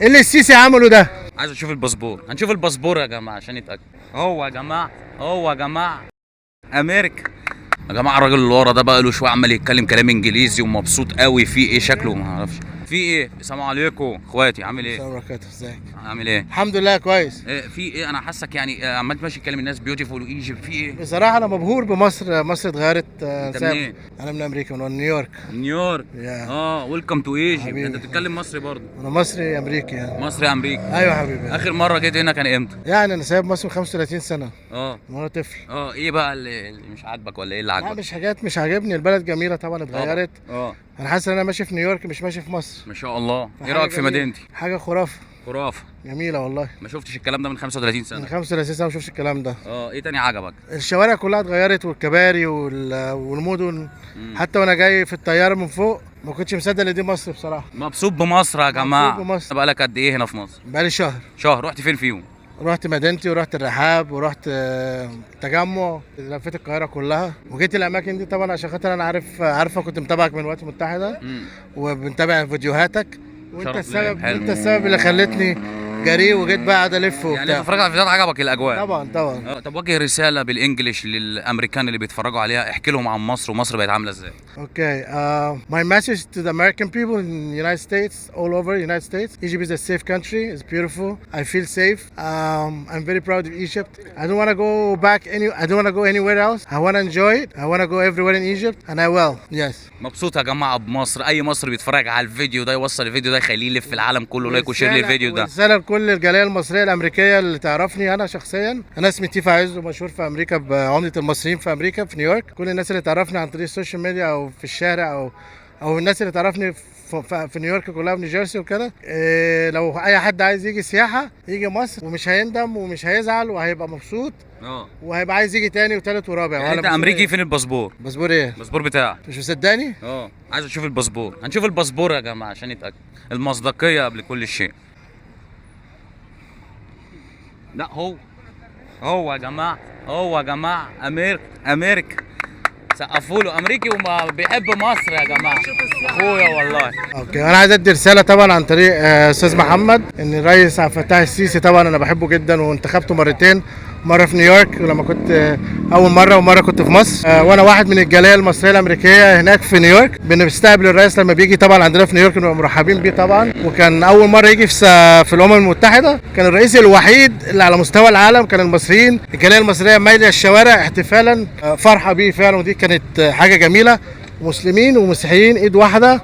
ايه اللي السيسي عمله ده؟ عايز اشوف الباسبور، هنشوف الباسبور يا جماعه عشان نتاكد. هو يا جماعه، هو يا جماعه امريكا. يا جماعه الراجل اللي ورا ده بقى له شويه عمال يتكلم كلام انجليزي ومبسوط قوي. في ايه شكله؟ ما اعرفش في ايه. السلام عليكم اخواتي، عامل ايه؟ السلام عليكم، ازيك؟ عامل ايه؟ الحمد لله كويس. إيه في ايه؟ انا حاسك يعني عمال ماشي تكلم الناس بيوتيفول وايجيبت. في ايه؟ بصراحة أنا مبهور بمصر، مصر اتغيرت. انت منين؟ أنا من أمريكا، من نيويورك. نيويورك. يا ويلكم تو ايجيبت. حبيبي. انت بتتكلم مصري برضه؟ أنا مصري أمريكي يعني. مصري امريكي. أيوة حبيبي. اخر مره جيت هنا كان امتى؟ يعني أنا سايب مصر 35 سنة اه من وأنا طفل. ايه بقى اللي مش عاجبك ولا ايه اللي لا عاجبك؟ مش حاجات مش عاجبني، البلد جميلة طبعا، اتغيرت. أنا حاسس إن أنا ماشي في نيويورك مش ماشي في مصر. ما شاء الله. ايه حاجة رايك في جميلة. مدينتي؟ حاجة خرافة. خرافه. جميلة والله. ما شفتش الكلام ده من 35 من سنه. 35 سنة ما شفتش الكلام ده. ايه تاني عجبك؟ الشوارع كلها اتغيرت والكباري والمدن. حتى وأنا جاي في الطيارة من فوق ما كنتش مصدق إن دي مصر بصراحة. مبسوط بمصر يا جماعه؟ مبسوط بمصر. بقالك قد ايه هنا في مصر؟ بقالي شهر. شهر. رحت فين فيهم؟ رحت مدينتي ورحت الرحاب ورحت التجمع، لفيت القاهره كلها وجيت الاماكن دي طبعا عشان خاطر انا عارفه كنت متابعك من الولايات المتحده وبنتابع فيديوهاتك، وانت شرف السبب ليا. حلو. انت السبب اللي خلتني جري وجيت بقى قاعد الف يعني انت وبتاع. اتفرجت على الفيديوهات عجبك الاجواء؟ طبعا طبعا. طب وجه رساله بالانجلش للامريكان اللي بيتفرجوا عليها، احكي لهم عن مصر ومصر بقت عامله ازاي. Okay, my message to the American people in the United States, all over the United States, Egypt is a safe country. It's beautiful. I feel safe. I'm very proud of Egypt. I don't want to go back I don't want to go anywhere else. I want to enjoy it. I want to go everywhere in Egypt, and I will. Yes. مبسوط يا جماعه بمصر. اي مصري بيتفرج على الفيديو ده يوصل الفيديو ده، يخليه يلف في العالم كله. لايك وشير للفيديو ده. رسالة لكل الجالية المصرية الأمريكية اللي تعرفني أنا شخصيا. أنا اسمي تيفا عز ومشهور في أمريكا بعملة المصريين في أمريكا في نيويورك. كل الناس اللي تعرفني عن طريق السوشيال ميديا أو في الشارع أو الناس اللي تعرفني في نيويورك كلها، في نيوجيرسي وكده. لو أي حد عايز يجي سياحة يجي مصر ومش هيندم ومش هيزعل وهيبقى مبسوط وهيبقى عايز يجي تاني وتالت ورابع. يعني انت امريكي. فين الباسبور؟ باسبور ايه؟ الباسبور بتاعك. مش مصدقني؟ عايز اشوف الباسبور. هنشوف الباسبور يا جماعه عشان نتاكد. المصداقيه قبل كل شيء. لا هو يا جماعه، هو يا جماعه امريكا. سقفوا له. امريكي وما بيحب مصر يا جماعه. اخويا والله. اوكي، انا عايز ادي رساله طبعا عن طريق استاذ محمد، ان الرئيس عبد الفتاح السيسي طبعا انا بحبه جدا وانتخبته مرتين، مره في نيويورك لما كنت اول مره ومره كنت في مصر. وانا واحد من الجاليه المصريه الامريكيه هناك في نيويورك. بنستقبل الرئيس لما بيجي طبعا عندنا في نيويورك، نبقى مرحبين بيه طبعا. وكان اول مره يجي في الامم المتحده، كان الرئيس الوحيد اللي على مستوى العالم كان المصريين الجاليه المصريه مايله الشوارع احتفالا، فرحه بيه فعلا. ودي كانت حاجه جميله. مسلمين ومسيحيين ايد واحده